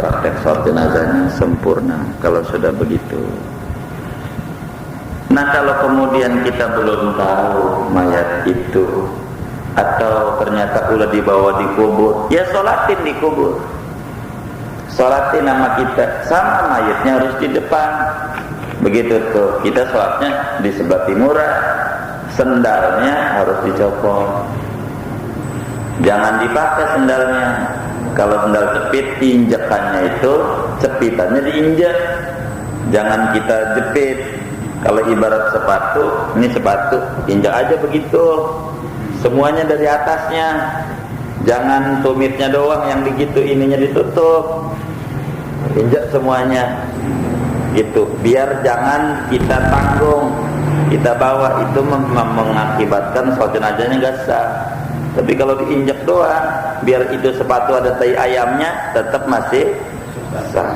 praktek sholat jenazahnya sempurna kalau sudah begitu. Nah, kalau kemudian kita belum tahu mayat itu atau ternyata udah dibawa dikubur, ya sholatin dikubur. Sholatin nama kita sama mayatnya harus di depan. Begitu tuh, kita sholatnya di sebelah timuran, sendalnya harus dicopot. Jangan dipakai sendalnya. Kalau sendal cepit, injekannya itu cepitannya diinjek. Jangan kita jepit. Kalau ibarat sepatu, ini sepatu, injak aja begitu. Semuanya dari atasnya. Jangan tumitnya doang yang begitu, ininya ditutup. Injak semuanya. Gitu. Biar jangan kita tanggung, kita bawa, itu mengakibatkan sholat jenazahnya enggak sah. Tapi kalau diinjak doang, biar itu sepatu ada tai ayamnya, tetap masih sah.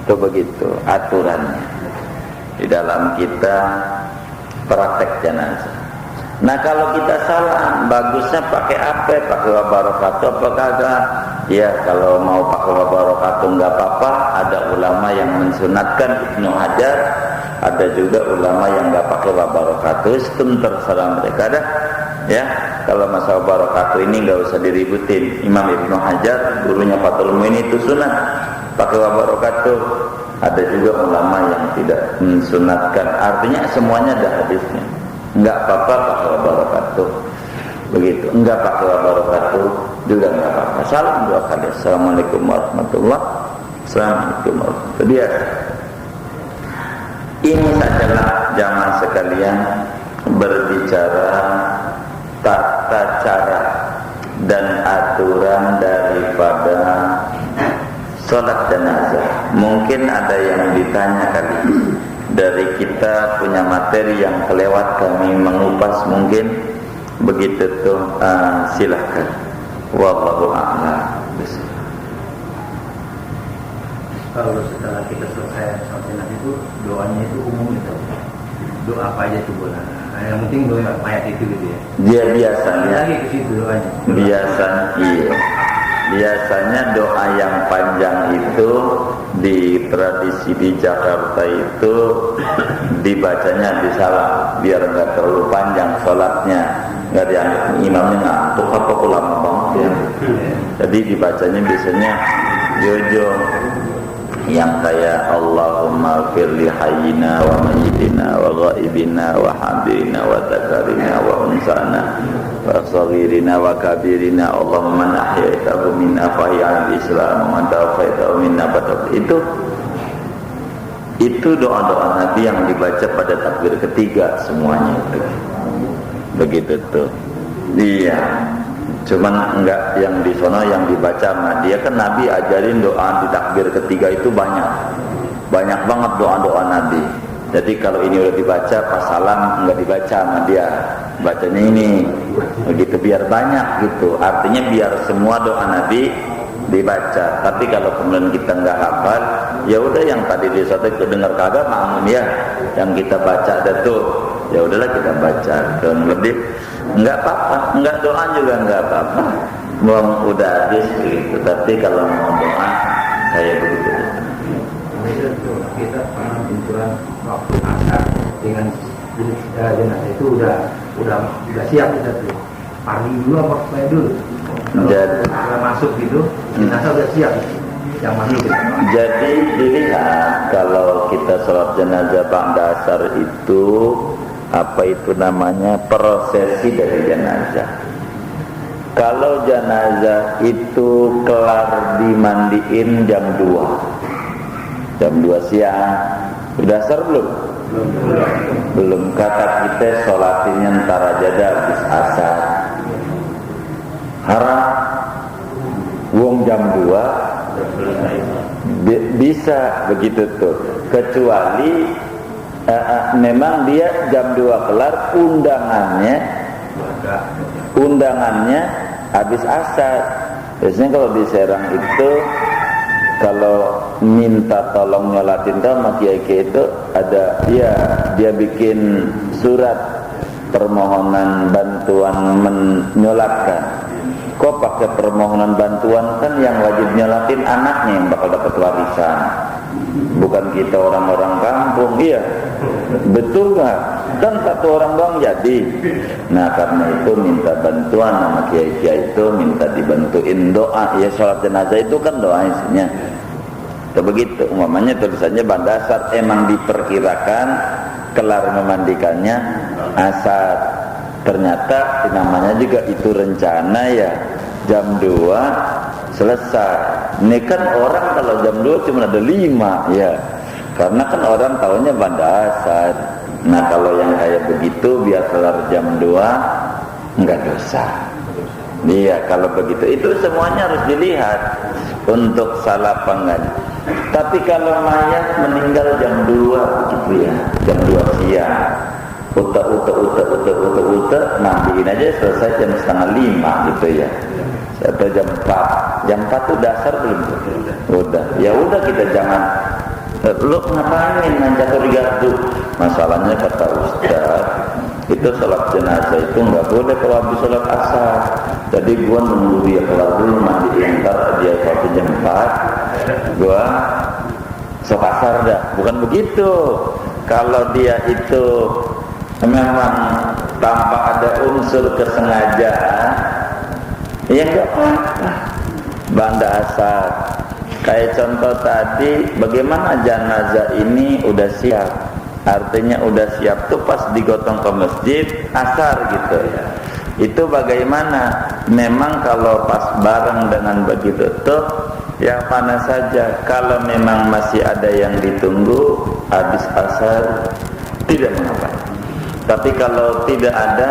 Itu begitu aturannya di dalam kita praktek jenazah. Nah, kalau kita salah, bagusnya pakai apa? Pakai wabarakatuh apa kagak? Ya, kalau mau pakai wabarakatuh enggak apa-apa. Ada ulama yang mensunatkan, Ibnu Hajar. Ada juga ulama yang enggak pakai wabarakatuh. Itu terserah mereka dah. Ya, kalau masalah wabarakatuh ini enggak usah diributin. Imam Ibnu Hajar, gurunya Fathul Muin, itu sunat pakai wabarakatuh. Ada juga ulama yang tidak mensunatkan. Artinya semuanya ada hadisnya. Enggak apa-apa pakai wabarakatuh. Begitu. Enggak pakai wabarakatuh juga enggak apa-apa. Salam dua kali. Assalamualaikum warahmatullahi wabarakatuh. Assalamualaikum warahmatullahi wabarakatuh. Ini adalah jamaah sekalian berbicara tata cara dan aturan daripada sholat jenazah. Mungkin ada yang ditanya kali, dari kita punya materi yang kelewat, kami mengupas mungkin begitu tuh. Silahkan. Wallahu a'lam. Kalau setelah kita selesai sholat jenazah itu doanya itu umum itu, doa apa aja itu boleh. Nah, yang penting doa mayat itu gitu ya. Dia biasanya lagi ke situ doanya. Biasanya doa yang panjang itu di tradisi di Jakarta itu dibacanya di salam, biar nggak terlalu panjang sholatnya, nggak dianggap imamnya ngantuk apa lama banget ya. Jadi dibacanya biasanya jojo yang kayak Allahumma firli hayyina wa mayyitina wa ghaibina wa hadirina wa takarina wa unsana wa saghirina wa kabirina. Allahumma man ahyaitahu minna fahya'al islam wa man tawafaitahu minna fatab. Itu doa-doa Nabi yang dibaca pada takbir ketiga semuanya itu. Begitu tuh. Iya. Cuman enggak yang di sono yang dibaca sama dia, kan Nabi ajarin doa di takbir ketiga itu banyak banget doa-doa Nabi. Jadi kalau ini udah dibaca pas salam enggak dibaca sama dia, bacanya ini begitu biar banyak gitu. Artinya biar semua doa Nabi dibaca. Tapi kalau kemudian kita enggak hafal, ya udah yang tadi di sono kedengar kagak makmum ya, yang kita baca ada tuh, ya udahlah kita baca. Kemudian enggak apa-apa, enggak doa juga enggak apa-apa. Mau udah habis gitu. Tapi kalau mau doa kayak begitu. Kita pernah benturan waktu asar dengan jenazah itu udah siap kita tuh. Pagi dulu apa saya dulu? Kalau masuk gitu, jenazah udah siap. Yang mana gitu? Jadi dilihat kalau kita sholat jenazah ba'da asar itu apa itu namanya, prosesi dari jenazah. Kalau jenazah itu kelar dimandiin jam 2 siang, udah asar belum? Belum. Kata kita sholatinnya ntar aja dah habis asar. Haram. Wong jam 2 bisa begitu tuh, kecuali memang dia jam 2 kelar, undangannya habis asar. Biasanya kalau di Serang itu kalau minta tolong nyolatin sama kiai itu ada dia bikin surat permohonan bantuan menyolatkan. Kok pakai permohonan bantuan? Kan yang wajib nyalatin anaknya yang bakal dapat warisan, bukan kita orang-orang kampung. Iya, betul nggak? Kan satu orang doang jadi. Nah karena itu minta bantuan sama kiai-kiai itu, minta dibantuin doa. Ya sholat jenazah itu kan doa isinya. Itu begitu. Umpamanya tulisannya pada asar, emang diperkirakan kelar memandikannya asar. Ternyata namanya juga itu rencana ya jam 2 selesai. Ini kan orang kalau jam 2 cuma ada 5 ya. Karena kan orang tahunya pada asar. Nah kalau yang kayak begitu biar kelar jam 2 enggak dosa. Iya kalau begitu itu semuanya harus dilihat untuk salah penggan. Tapi kalau mayat meninggal jam 2 gitu ya, jam 2 siang, uta, mandiin aja selesai jam 4:30 gitu ya, atau jam 4 tuh dasar belum? Udah, ya udah kita jangan lu ngapain ngatur gardu. Masalahnya kata Ustaz, itu sholat jenazah itu nggak boleh kalau habis sholat asar. Jadi gua nunggu dia kelar dulu mandiin, ntar dia waktu jam 4 gua sholat asar dah. Bukan begitu. Kalau dia itu memang tanpa ada unsur kesengajaan, ya nggak apa-apa. Banda asar. Kayak contoh tadi, bagaimana jenazah ini udah siap. Artinya udah siap tuh pas digotong ke masjid asar gitu ya. Itu bagaimana? Memang kalau pas bareng dengan begitu tuh yang mana saja. Kalau memang masih ada yang ditunggu habis asar tidak mengapa. Tapi kalau tidak ada,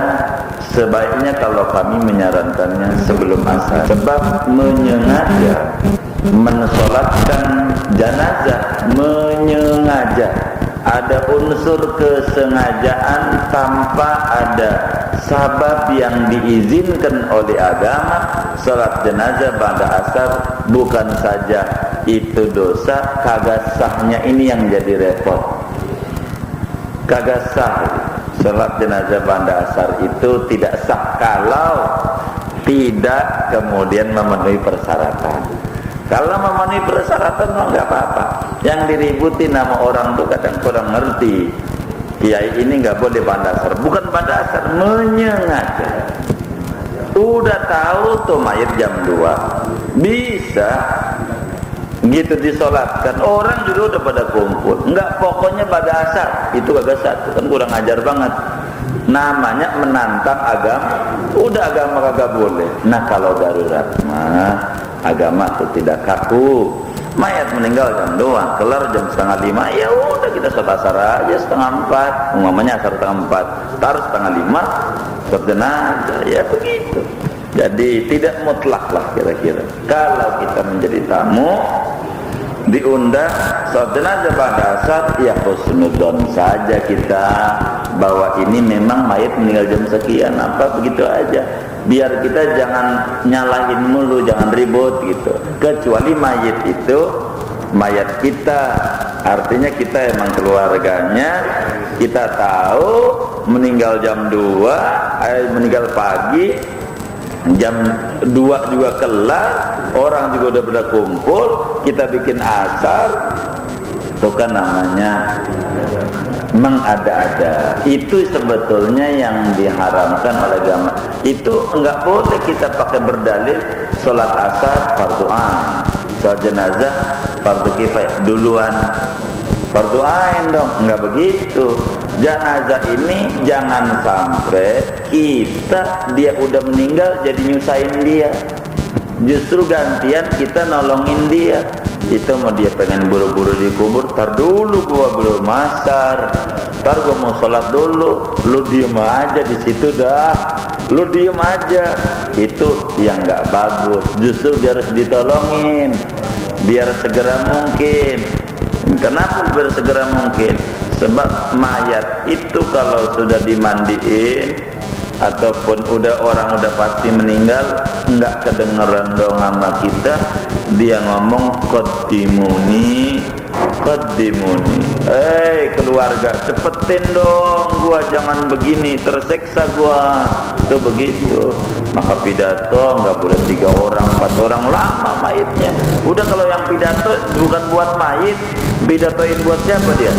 sebaiknya kalau kami menyarankannya sebelum asar. Sebab menyengaja mensolatkan jenazah, menyengaja ada unsur kesengajaan tanpa ada sabab yang diizinkan oleh agama. Salat jenazah pada asar bukan saja itu dosa, kagak sahnya ini yang jadi repot. Kagak sah. Salat jenazah pada asar itu tidak sah kalau tidak kemudian memenuhi persyaratan. Kalau memenuhi persyaratan enggak apa-apa. Yang diributi nama orang tuh kadang kurang ngerti. Kiai ini enggak boleh pada asar. Bukan pada asar, menyengaja. Udah tahu tuh mayat jam 2 bisa gitu disolatkan. Orang juga udah pada kumpul. Enggak, pokoknya pada asar. Itu kagak satu, kan kurang ajar banget. Namanya menantang agama. Udah agama kagak boleh. Nah kalau darurat mah agama itu tidak kaku. Mayat meninggal jam 2, kelar jam 4:30, ya udah kita sholat asar aja 3:30. Umumnya asar 3:30, taruh 4:30 sholat jenazah, ya begitu. Jadi tidak mutlak lah kira-kira. Kalau kita menjadi tamu diundang sholat jenazah pada asar, ya husnudzon saja kita bahwa ini memang mayat meninggal jam sekian, apa begitu aja. Biar kita jangan nyalahin mulu, jangan ribut gitu. Kecuali mayat itu mayat kita, artinya kita emang keluarganya, kita tahu meninggal jam 2, meninggal pagi jam 2 juga kelar, orang juga udah pada kumpul, kita bikin asar, itu kan namanya mengada-ada. Itu sebetulnya yang diharamkan oleh agama. Itu enggak boleh kita pakai berdalil sholat asar fardu ain, sholat jenazah fardu kifayah duluan. Fardu ain dong, enggak begitu. Jenazah ini jangan sampai kita dia udah meninggal jadi nyusahin dia. Justru gantian kita nolongin dia. Itu mau dia pengen buru-buru dikubur, tar dulu gua belum asar, tar gua mau sholat dulu, lu diem aja di situ dah, lu diem aja. Itu yang nggak bagus. Justru dia harus ditolongin biar segera mungkin. Kenapa biar segera mungkin? Sebab mayat itu kalau sudah dimandiin ataupun orang udah pasti meninggal, enggak kedengeran dong sama kita, dia ngomong qaddimuni, keluarga cepetin dong gua, jangan begini, tersiksa gua. Itu begitu. Maka pidato nggak boleh 3 orang, 4 orang, lama mayitnya. Udah kalau yang pidato bukan buat mayit, pidatoin buat siapa dia?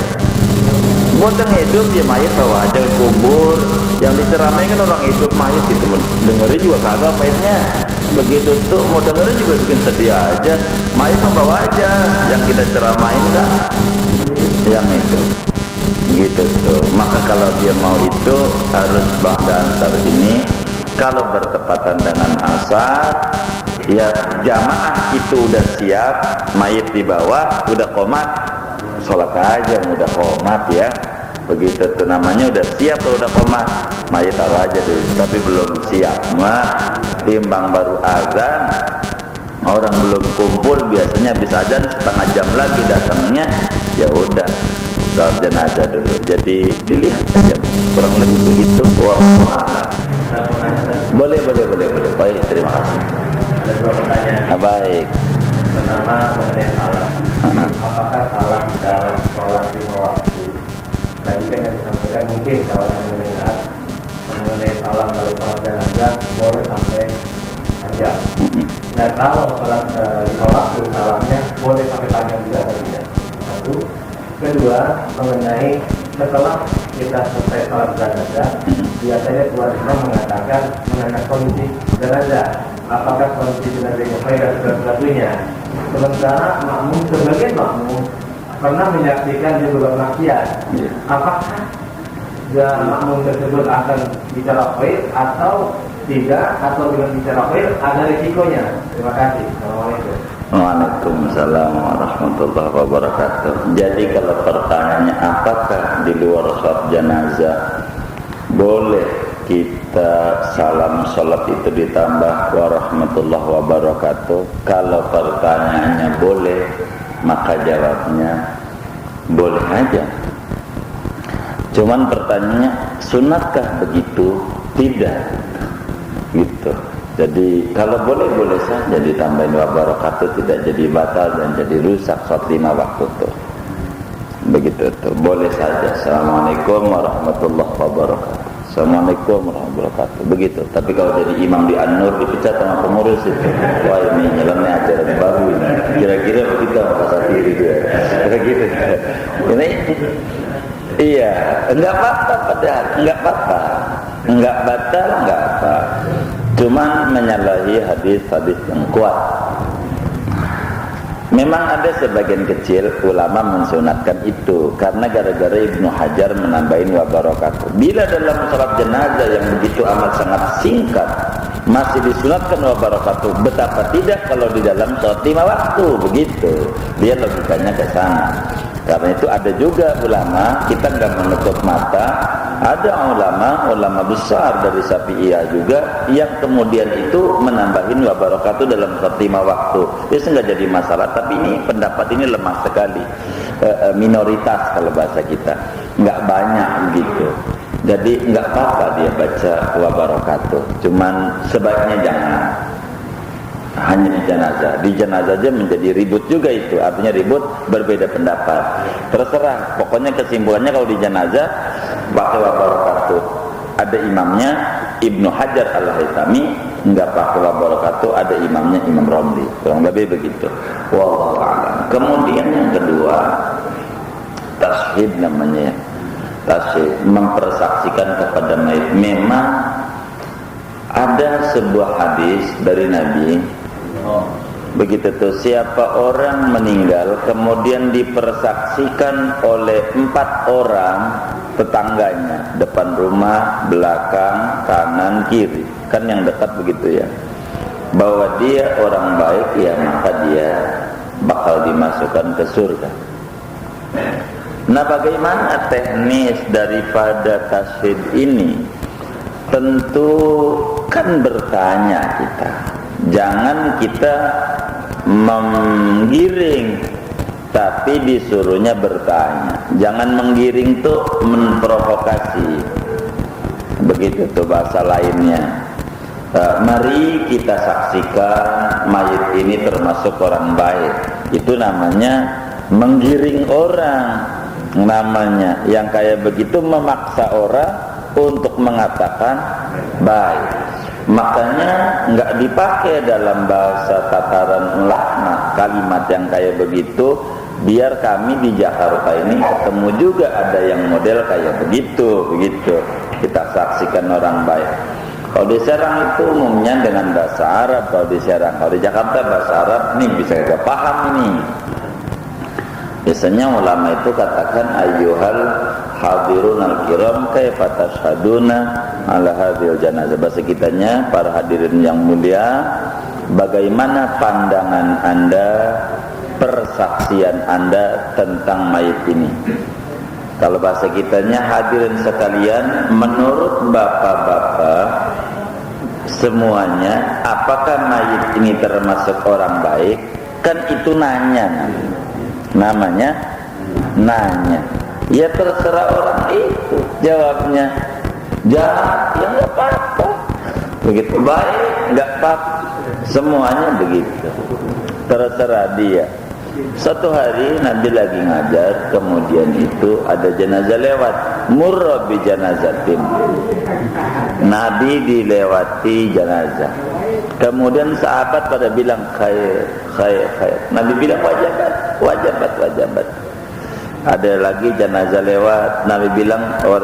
Buat yang hidup, ya mayit bawa aja ke kubur. Yang diceramai kan orang hidup, mayit itu dengerin juga kagak mayitnya. Begitu tuh mau dengerin juga bikin sedih aja. Mayit membawa aja, yang kita ceramain kan yang itu. Gitu tuh. Maka kalau dia mau itu harus ba'da asar ini. Kalau bertepatan dengan asar, ya jamaah itu udah siap, mayit di bawah, udah qomat, sholat aja udah qomat ya. Begitu tuh namanya udah siap kalau udah qomat, mayit taruh aja dulu. Tapi belum siap mah, timbang baru azan, orang belum kumpul, biasanya bisa azan setengah jam lagi datangnya, ya udah sholat jenazah dulu. Jadi dilihat aja kurang lebih begitu. Boleh. Baik, terima kasih. Ada 2 pertanyaan. Baik. Pertama mengenai salam. Apakah salam dalam sholat 5 waktu? Tadi kan yang disampaikan mungkin kalau yang mendengar mengenai salam dalam sholat jenazah boleh sampai panjang. Nah kalau sholat 5 waktu salamnya boleh sampai panjang juga atau tidak? Satu. Kedua, mengenai setelah kita selesai sholat jenazah, biasanya keluarga mengatakan mengenai kondisi jenazah, apakah kondisi jenazahnya baik dan sebagainya. Sementara makmum, sebagian makmum pernah menyaksikan dia berbuat maksiat. Apakah makmum tersebut akan bicara baik atau tidak, atau dengan bicara baik ada risikonya? Terima kasih. Assalamualaikum. Waalaikumsalam warahmatullahi wabarakatuh. Jadi kalau pertanyaannya apakah di luar sholat jenazah boleh kita salam sholat itu ditambah warahmatullahi wabarakatuh? Kalau pertanyaannya boleh, maka jawabnya boleh aja. Cuman pertanyaannya sunatkah begitu? Tidak gitu. Jadi kalau boleh saja ditambahin wabarakatuh, tidak jadi batal dan jadi rusak sholat 5 waktu tuh. Begitu tuh, boleh saja. Assalamualaikum warahmatullahi wabarakatuh. Assalamualaikum warahmatullahi wabarakatuh. Begitu. Tapi kalau jadi imam di An-Nur dipecat sama pengurus itu, wah ini nyeleneh ajaran baru ini. Kira-kira begitu apa satiri dia. Kira-kira. Ini iya, enggak apa-apa padahal, enggak apa-apa. Enggak batal, enggak apa. Cuman menyalahi hadis-hadis yang kuat. Memang ada sebagian kecil ulama mensunatkan itu karena gara-gara Ibnu Hajar menambahin wabarakatuh. Bila dalam sholat jenazah yang begitu amat sangat singkat masih disunatkan wabarakatuh, betapa tidak kalau di dalam sholat 5 waktu begitu. Dia logikanya ke sana. Karena itu ada juga ulama, kita nggak menutup mata, ada ulama besar dari Syafi'iyah juga yang kemudian itu menambahin wabarakatuh dalam sholat 5 waktu. Itu nggak jadi masalah, tapi ini pendapat ini lemah sekali, minoritas kalau bahasa kita, nggak banyak begitu. Jadi nggak apa-apa dia baca wabarakatuh, cuman sebaiknya jangan. Hanya di jenazah aja menjadi ribut juga itu, artinya ribut berbeda pendapat. Terserah, pokoknya kesimpulannya kalau di jenazah pakai wabarakatuh. Ada imamnya Ibnu Hajar Al-Haytami, enggak pakai wabarakatuh, ada imamnya Imam Romli. Kurang lebih begitu. Wallahu a'lam. Kemudian yang kedua, tashhid namanya. Tashhid, mempersaksikan kepada mayit. Memang ada sebuah hadis dari Nabi. Begitu tuh, siapa orang meninggal kemudian dipersaksikan oleh 4 orang tetangganya, depan rumah, belakang, kanan, kiri, kan yang dekat begitu ya, bahwa dia orang baik, ya maka dia bakal dimasukkan ke surga. Nah, bagaimana teknis daripada tashhid ini? Tentu kan bertanya kita. Jangan kita menggiring, tapi disuruhnya bertanya. Jangan menggiring tuh memprovokasi. Begitu tuh bahasa lainnya. Mari kita saksikan mayit ini termasuk orang baik. Itu namanya menggiring orang. Namanya yang kayak begitu memaksa orang untuk mengatakan baik. Makanya nggak dipakai dalam bahasa tataran ulama kalimat yang kayak begitu. Biar kami di Jakarta ini ketemu juga ada yang model kayak begitu. Kita saksikan orang baik. Kalau di Serang itu umumnya dengan bahasa Arab. Kalau di Serang, kalau di Jakarta bahasa Arab nih bisa gak paham ini. Biasanya ulama itu katakan ayyuhal hadirun al-kiram kaifa tashhaduna ala hadhil janazah. Bahasa kitanya, para hadirin yang mulia, bagaimana pandangan Anda, persaksian Anda tentang mayit ini. Kalau bahasa kitanya, hadirin sekalian, menurut bapak-bapak semuanya, apakah mayit ini termasuk orang baik? Kan itu nanya, namanya nanya. Ya terserah orang itu jawabnya. Jahat ya nggak apa-apa, begitu baik nggak apa-apa, semuanya begitu, terserah dia. Suatu hari Nabi lagi ngajar, kemudian itu ada jenazah lewat, murra bi janazatin. Nabi dilewati jenazah. Kemudian sahabat pada bilang khair. Nabi bilang wajabat. Ada lagi jenazah lewat, Nabi bilang,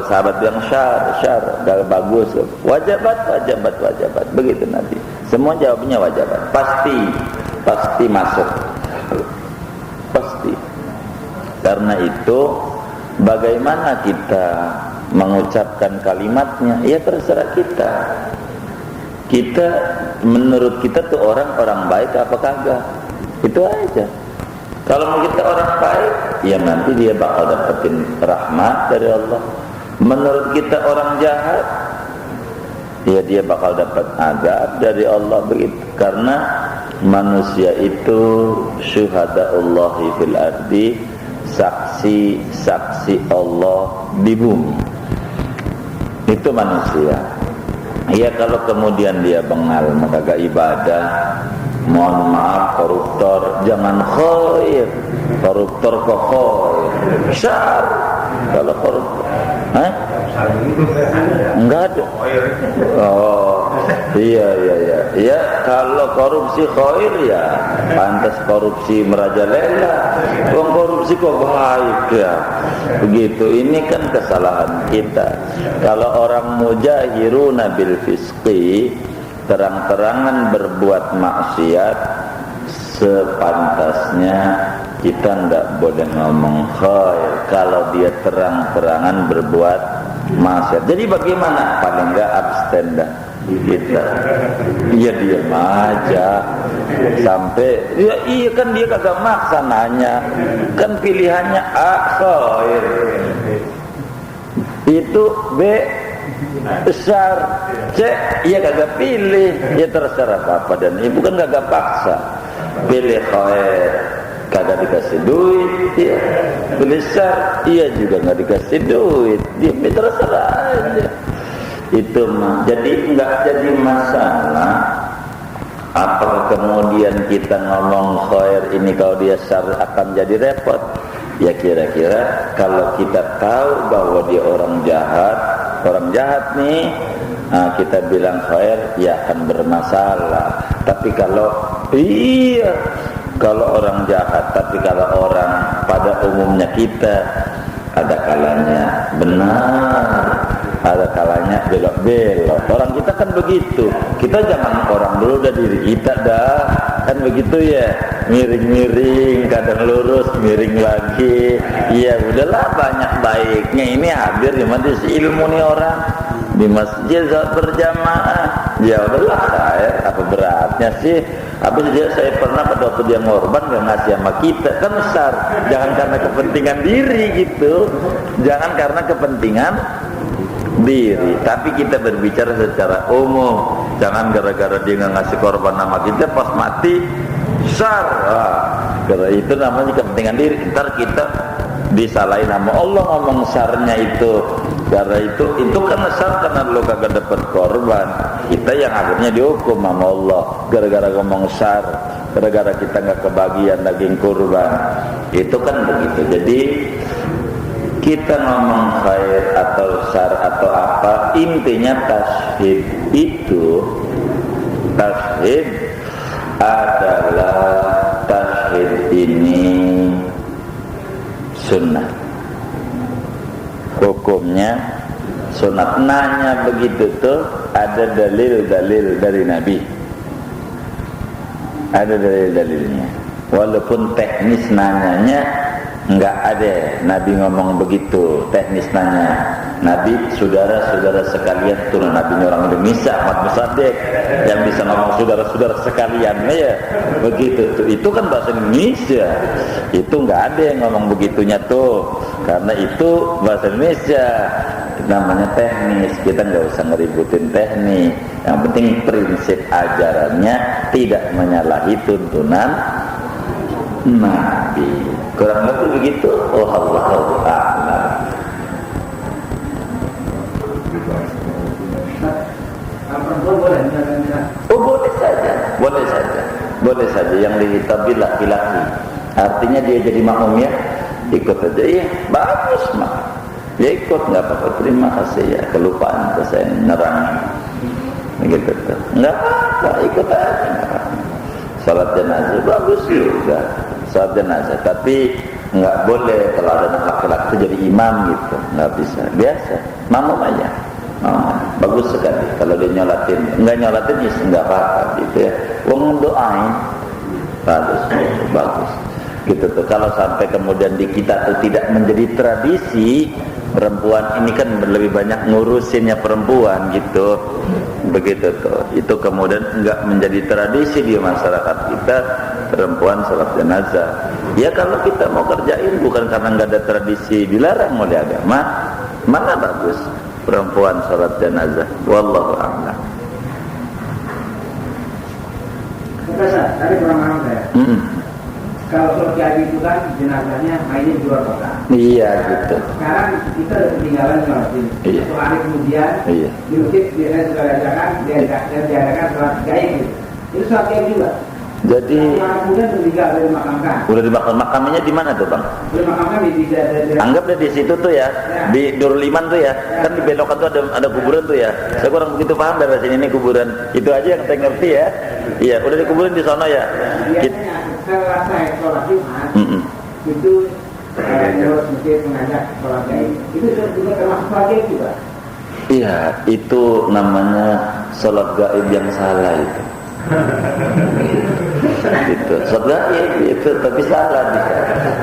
sahabat bilang syar, dah bagus. Wajabat. Begitu Nabi. Semua jawabnya wajabat. Pasti masuk. Pasti. Karena itu bagaimana kita mengucapkan kalimatnya, ya terserah kita. Kita menurut kita tuh orang baik apa kagak, itu aja. Kalau kita orang baik, ya nanti dia bakal dapetin rahmat dari Allah. Menurut kita orang jahat, ya dia bakal dapat azab dari Allah, begitu. Karena manusia itu syuhadaullahi fil ardi, saksi Allah di bumi. Itu manusia. Ya kalau kemudian dia bengal, maka gak ibadah, mohon maaf, koruptor, jangan khair. Koruptor kok khair, syar. Kalau koruptor, enggak ada. Oh, iya. Ya kalau korupsi khair ya pantas korupsi merajalela. Wong korupsi kok baik ya. Begitu, ini kan kesalahan kita. Kalau orang mujahiruna bil fisqi, terang-terangan berbuat maksiat, sepantasnya kita enggak boleh ngomong khair kalau dia terang-terangan berbuat maksiat. Jadi bagaimana? Paling enggak abstain dah kita. Iya diam aja sampai iya kan dia kagak maksa nanya. Kan pilihannya A khair, itu B besar, C iya kagak pilih, ya terserah apa dan ibu kan kagak paksa. Pilih khair, kagak dikasih duit, ya. Pilih besar, iya juga nggak dikasih duit, dia terserah aja. Itu mah jadi nggak jadi masalah. Apakah kemudian kita ngomong khair ini kalau dia syar akan jadi repot? Ya kira-kira kalau kita tahu bahwa dia orang jahat nih, nah kita bilang khair, ya akan bermasalah. Tapi kalau orang jahat, tapi kalau orang pada umumnya kita, ada kalanya benar, ada kalanya belok-belok. Orang kita kan begitu. Kita jangan orang dulu dah diri kita dah, kan begitu ya. Miring-miring, kadang lurus, miring lagi. Ya udahlah, banyak baiknya. Ini hadir di majelis ilmu nih orang, di masjid saat berjamaah. Ya udahlah, apa beratnya sih? Habis dia saya pernah pada waktu dia ngorban gak ngasih sama kita, kan besar. Jangan karena kepentingan diri gitu. Jangan karena kepentingan diri, tapi kita berbicara secara umum. Jangan gara-gara dia nggak ngasih korban nama kita, pas mati besar. Karena itu namanya kepentingan diri. Ntar kita disalahin nama Allah ngomong sarnya itu. Karena itu kan besar karena lo kagak dapat korban. Kita yang akhirnya dihukum sama Allah gara-gara ngomong sar, gara-gara kita nggak kebagian daging kurban. Itu kan begitu. Jadi kita ngomong khair atau syar atau apa, intinya tasbih itu Tashhid adalah tashhid ini sunnah, hukumnya sunat. Nanya begitu tuh ada dalil-dalil dari Nabi, ada dalil-dalilnya. Walaupun teknis nanyanya enggak ada Nabi ngomong begitu, teknis nanya. Nabi, saudara-saudara sekalian, turun Nabi orang Indonesia, Ahmad Musaddiq yang bisa ngomong saudara-saudara sekalian ya, begitu tuh. Itu kan bahasa Indonesia. Itu enggak ada yang ngomong begitunya tuh, karena itu bahasa Indonesia. Namanya teknis, kita nggak usah ngeributin teknik. Yang penting prinsip ajarannya tidak menyalahi tuntunan Nabi. Kurang lebih begitu. Oh Allahu a'lam. Oh boleh saja, boleh saja, boleh saja. Yang dihitabin laki-laki, artinya dia jadi makmum ya, ikut aja ya, bagus mah. Ya ikut, nggak apa-apa, terima kasih ya, kelupaan tuh saya nerang begitu tuh, nggak apa-apa, ikut aja. Salat jenazah bagus juga, salat jenazah, tapi nggak boleh kalau ada laki-laki itu jadi imam gitu, nggak bisa. Biasa, makmum aja, bagus sekali. Kalau dia nyolatin, nggak nyolatin ya nggak apa-apa gitu ya. Wong doain, bagus, bagus. Gitu tuh. Kalau sampai kemudian di kita tuh tidak menjadi tradisi, perempuan ini kan lebih banyak ngurusinnya perempuan gitu, begitu tuh. Itu kemudian enggak menjadi tradisi di masyarakat kita, perempuan salat jenazah. Ya kalau kita mau kerjain bukan karena enggak ada tradisi dilarang oleh agama, mana bagus perempuan salat jenazah. Wallahu a'lam. Profesor, tadi kurang paham saya. Kalau sholat gaib itu kan jenazahnya mainnya di luar kota. Iya gitu. Sekarang kita udah ketinggalan sholatin. Iya. Satu hari kemudian di masjid biasanya sudah diadakan sholat gaib gitu. Itu sholat gaib juga. Jadi kemudian meninggal dari dimakamkan. Udah dimakamnya di mana tuh bang? Dimakamkan di Anggap deh di situ tuh ya, di Nurul Iman tuh ya, kan di belokan tuh ada kuburan tuh ya. Saya kurang begitu paham dari sini ini kuburan. Itu aja yang saya ngerti ya. Iya, udah dikuburin di sana ya. Biasanya setelah saya sholat Jumat, itu terus masjid mengajak sholat gaib. Itu juga termasuk sholat gaib juga. Iya, itu namanya sholat gaib yang salah itu. Gitu. Sholat gaib itu tapi salah dia.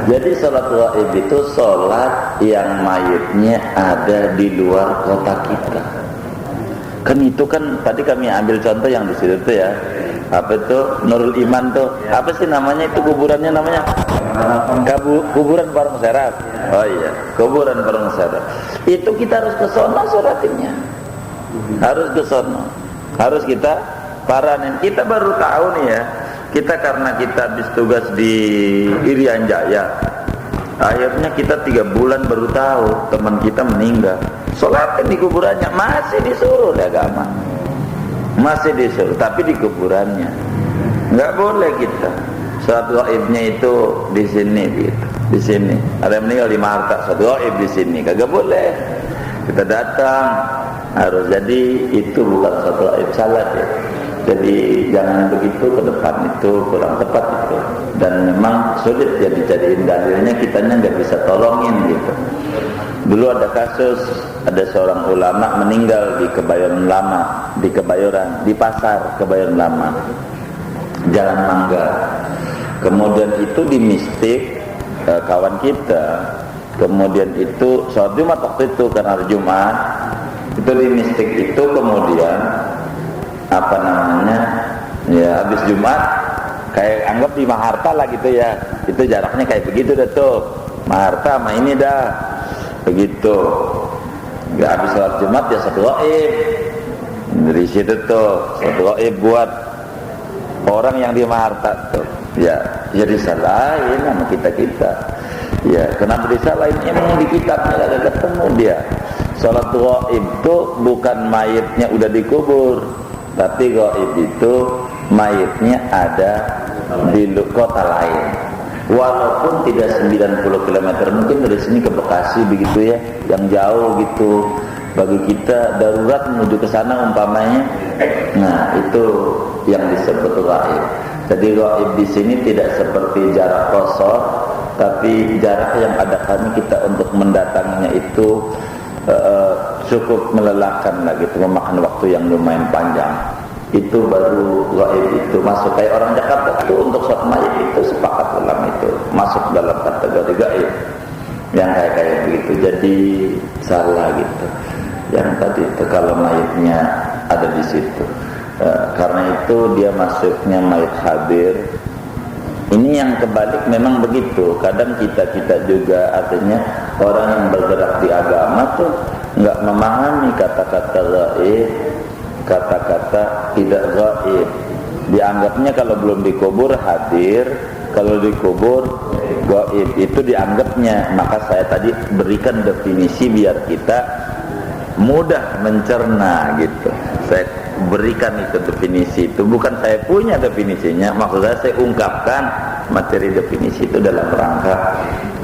Jadi sholat gaib itu sholat yang mayitnya ada di luar kota kita. Kan itu kan tadi kami ambil contoh yang di situ tuh ya. Apa itu Nurul Iman tuh? Apa sih namanya itu kuburannya namanya? Kuburan Parung Serap. Oh iya, kuburan Parung Serap. Itu kita harus ke sono sholatinnya. Harus ke sono. Harus kita paranin. Kita baru tahu nih ya. Kita karena kita habis tugas di Irian Jaya. Akhirnya kita 3 bulan baru tahu teman kita meninggal. Sholatin di kuburannya masih disuruh oleh agama. Masih disuruh, tapi di kuburannya. Enggak boleh kita. Sholat gaibnya itu di sini gitu. Di sini. Ada yang meninggal di Marta, sholat gaib di sini. Kagak boleh. Kita datang harus, jadi itu bukan sholat gaib, salah ya. Jadi jangan begitu, ke depan itu kurang tepat itu. Dan memang sulit ya dijadiin dalilnya, kitanya nggak bisa tolongin gitu. Dulu ada kasus, ada seorang ulama meninggal di Kebayoran Lama, di Kebayoran, di pasar Kebayoran Lama, Jalan Mangga. Kemudian itu di mistik kawan kita. Kemudian itu sholat Jumat waktu itu karena hari Jumat, itu di mistik itu kemudian apa namanya ya habis Jumat kayak anggap di Maharta lah gitu ya, itu jaraknya kayak begitu dah tuh Maharta sama ini dah begitu. Nggak habis sholat Jumat ya satu gaib dari situ tuh, satu gaib buat orang yang di Maharta tuh ya, jadi salahin sama kita ya. Kenapa disalahin? Emang di kitabnya ada ketemu dia sholat gaib itu bukan mayitnya udah dikubur, tapi gaib itu mayitnya ada di kota lain, walaupun tidak 90 km, mungkin dari sini ke Bekasi begitu ya, yang jauh gitu. Bagi kita darurat menuju ke sana umpamanya, nah itu yang disebut ghaib. Jadi ghaib di sini tidak seperti jarak kosor, tapi jarak yang ada kami kita untuk mendatanginya itu cukup melelahkan lah gitu, memakan waktu yang lumayan panjang. Itu baru ghaib itu masuk. Kayak orang Jakarta itu untuk sholat mayit itu sepakat ulama itu masuk dalam kategori ghaib yang kayak begitu. Jadi salah gitu yang tadi itu kalau mayitnya ada di situ. Karena itu dia masuknya mayit hadir. Ini yang kebalik memang begitu. Kadang kita juga artinya orang yang bergerak di agama tuh nggak memahami kata-kata ghaib, kata-kata tidak ghaib. Dianggapnya kalau belum dikubur hadir, kalau dikubur ghaib, itu dianggapnya. Maka saya tadi berikan definisi biar kita mudah mencerna gitu. Saya berikan itu definisi itu, bukan saya punya definisinya, maksud saya ungkapkan materi definisi itu dalam rangka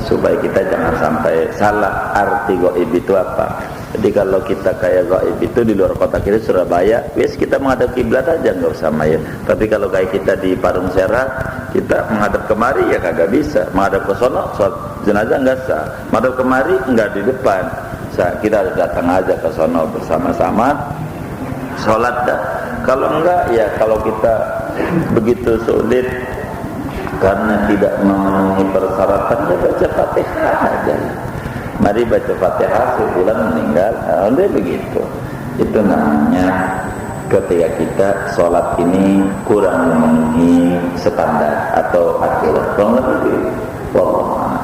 supaya kita jangan sampai salah arti ghaib itu apa. Jadi kalau kita kayak ghaib itu di luar kota kita Surabaya, wes kita menghadap kiblat aja, nggak usah mayat. Tapi kalau kayak kita di Parung Serah, kita menghadap kemari ya kagak bisa, menghadap ke sono sholat jenazah nggak sah, menghadap kemari nggak di depan. Kita harus datang aja ke sono bersama-sama sholat dah. Kalau enggak ya kalau kita begitu sulit karena tidak memenuhi persyaratan ya baca Fatihah aja. Mari baca Fatihah sebulan meninggal. Udah begitu. Itu namanya ketika kita sholat ini kurang memenuhi standar atau aturan. Kalau enggak begitu. Wallah.